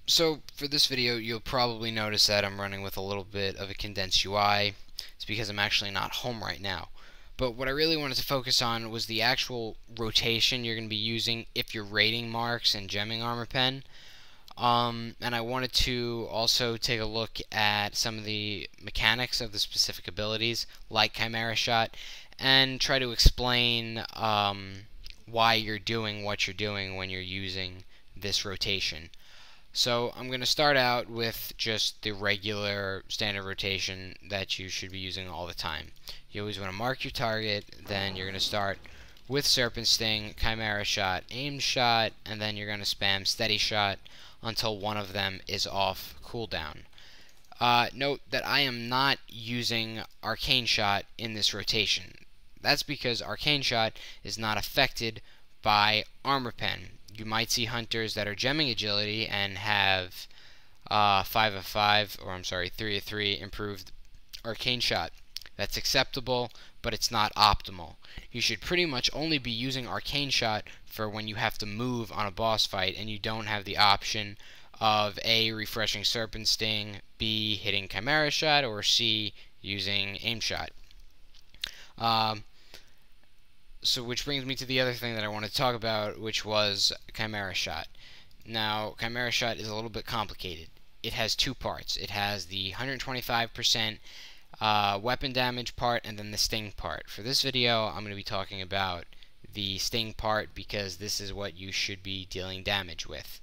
So for this video, you'll probably notice that I'm running with a little bit of a condensed UI. It's because I'm actually not home right now. But what I really wanted to focus on was the actual rotation you're going to be using if you're raiding marks and gemming armor pen. And I wanted to also take a look at some of the mechanics of the specific abilities, like Chimera Shot, and try to explain why you're doing what you're doing when you're using this rotation. So I'm going to start out with just the regular standard rotation that you should be using all the time. You always want to mark your target, then you're going to start with Serpent Sting, Chimera Shot, Aimed Shot, and then you're going to spam Steady Shot until one of them is off cooldown. Note that I am not using Arcane Shot in this rotation. That's because Arcane Shot is not affected by Armor Pen. You might see hunters that are gemming agility and have 5 of 5, or I'm sorry, 3 of 3 improved Arcane Shot. That's acceptable, but it's not optimal. You should pretty much only be using Arcane Shot for when you have to move on a boss fight and you don't have the option of A, refreshing Serpent Sting, B, hitting Chimera Shot, or C, using Aim Shot. So which brings me to the other thing that I want to talk about, which was Chimera Shot. Now, Chimera Shot is a little bit complicated. It has two parts. It has the 125% weapon damage part and then the sting part. For this video, I'm going to be talking about the sting part because this is what you should be dealing damage with.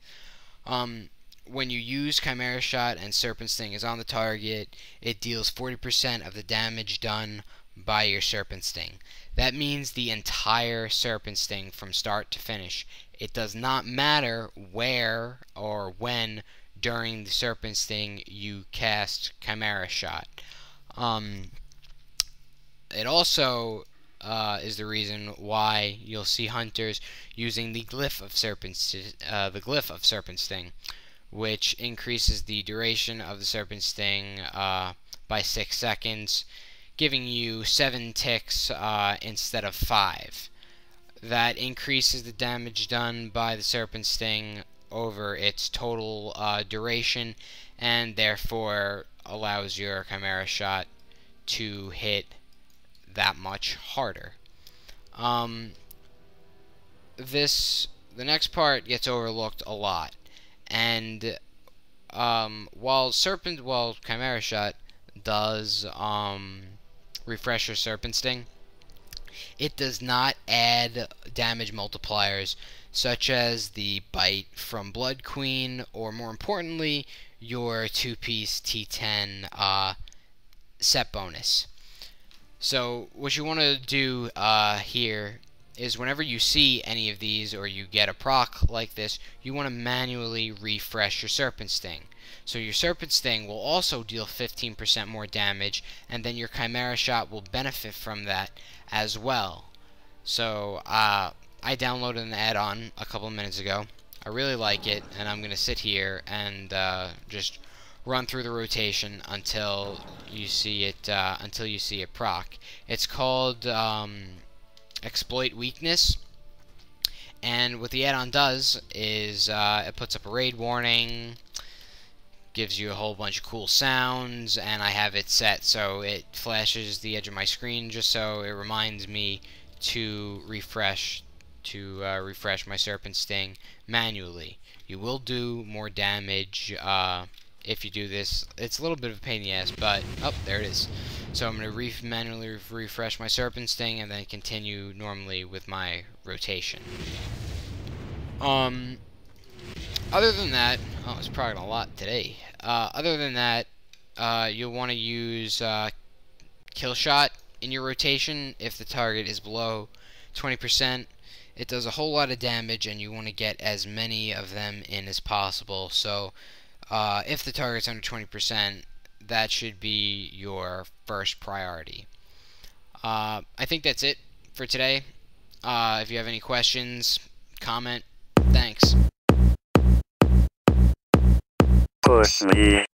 When you use Chimera Shot and Serpent Sting is on the target, it deals 40% of the damage done by your Serpent Sting. That means the entire Serpent Sting from start to finish. It does not matter where or when during the Serpent Sting you cast Chimera Shot. It also is the reason why you'll see hunters using the glyph of Serpent Sting, which increases the duration of the Serpent Sting by 6 seconds, giving you 7 ticks instead of 5. That increases the damage done by the Serpent Sting over its total duration, and therefore allows your Chimera Shot to hit that much harder. The next part gets overlooked a lot, and while Chimera Shot does refresh your Serpent Sting, it does not add damage multipliers such as the bite from Blood Queen, or more importantly, your 2-piece T10 set bonus. So what you want to do here is whenever you see any of these or you get a proc like this, you want to manually refresh your Serpent Sting. So your Serpent Sting will also deal 15% more damage, and then your Chimera Shot will benefit from that as well. So I downloaded an add-on a couple of minutes ago. I really like it, and I'm going to sit here and just run through the rotation until you see it proc. It's called Exploit Weakness, and what the add-on does is it puts up a raid warning, gives you a whole bunch of cool sounds, and I have it set so it flashes the edge of my screen just so it reminds me to refresh my Serpent Sting manually. You will do more damage if you do this. It's a little bit of a pain in the ass, but oh, there it is. So I'm going to manually refresh my Serpent Sting and then continue normally with my rotation. Other than that, oh, it's probably a lot today. Other than that, you'll want to use Kill Shot in your rotation if the target is below 20%. It does a whole lot of damage, and you want to get as many of them in as possible. So if the target's under 20%, that should be your first priority. I think that's it for today. If you have any questions, comment. Thanks. Push me.